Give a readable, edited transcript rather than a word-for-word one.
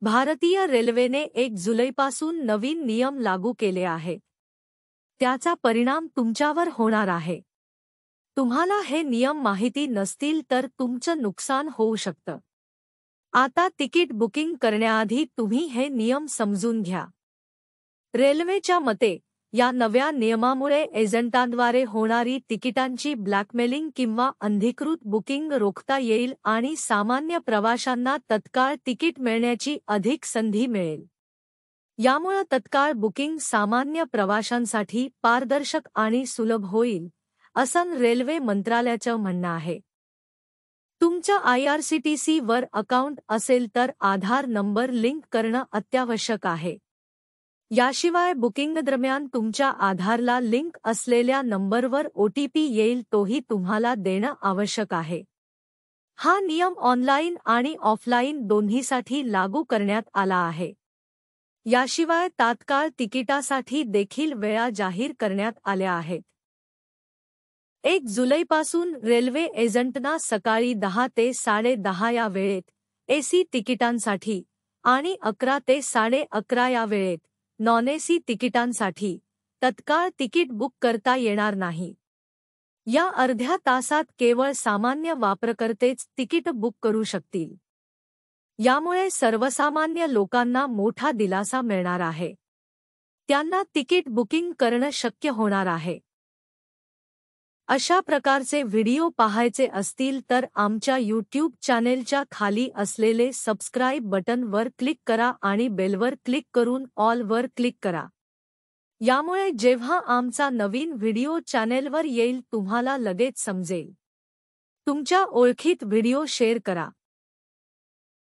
भारतीय रेल्वेने 1 जुलैपासून नवीन नियम लागू केले आहेत. त्याचा परिणाम तुमच्यावर होणार आहे. तुम्हाला हे नियम माहिती नसतील तर तुमचं नुकसान होऊ शकतं. आता तिकीट बुकिंग करण्याआधी तुम्ही हे नियम समजून घ्या. रेल्वेच्या मते या नव्या नियमामुळे एजंटांद्वारे होणारी तिकिटांची ब्लॅकमेलिंग किंवा अनधिकृत बुकिंग रोखता येईल आणि सामान्य प्रवाशांना तत्काळ तिकीट मिळण्याची अधिक संधी मिळेल. यामुळे तत्काळ बुकिंग सामान्य प्रवाशांसाठी पारदर्शक आणि सुलभ होईल, असं रेल्वे मंत्रालयाचं म्हणणं आहे. तुमच्या IRCTC वर अकाउंट असेल तर आधार नंबर लिंक करणं अत्यावश्यक आहे. याशिवाय बुकिंग दरम्यान तुमच्या आधारला लिंक असलेल्या नंबरवर OTP येईल, तोही तुम्हाला देणं आवश्यक आहे. हा नियम ऑनलाईन आणि ऑफलाईन दोन्हीसाठी लागू करण्यात आला आहे. याशिवाय तात्काळ तिकिटासाठी देखील वेळा जाहीर करण्यात आल्या आहेत. 1 जुलैपासून रेल्वे एजंटना सकाळी 10 ते 10:30 या वेळेत AC तिकिटांसाठी आणि 11 ते 11:30 या वेळेत नॉन-AC तिकिटांसाठी तत्काळ तिकीट बुक करता येणार नाही. या अर्ध्या तासात केवळ सामान्य वापरकर्तेच तिकीट बुक करू शकतील. यामुळे सर्वसामान्य लोकांना मोठा दिलासा मिळणार आहे. त्यांना तिकीट बुकिंग करणं शक्य होणार आहे. अशा प्रकारचे व्हिडिओ पाहायचे असतील तर आमच्या YouTube चॅनेलच्या खाली असलेले सबस्क्राईब बटनवर क्लिक करा आणि बेलवर क्लिक करून ऑल वर क्लिक करा. यामुळे जेव्हा आमचा नवीन व्हिडिओ चॅनेलवर येईल तुम्हाला लगेच समजेल. तुमच्या ओळखीत व्हिडिओ शेअर करा.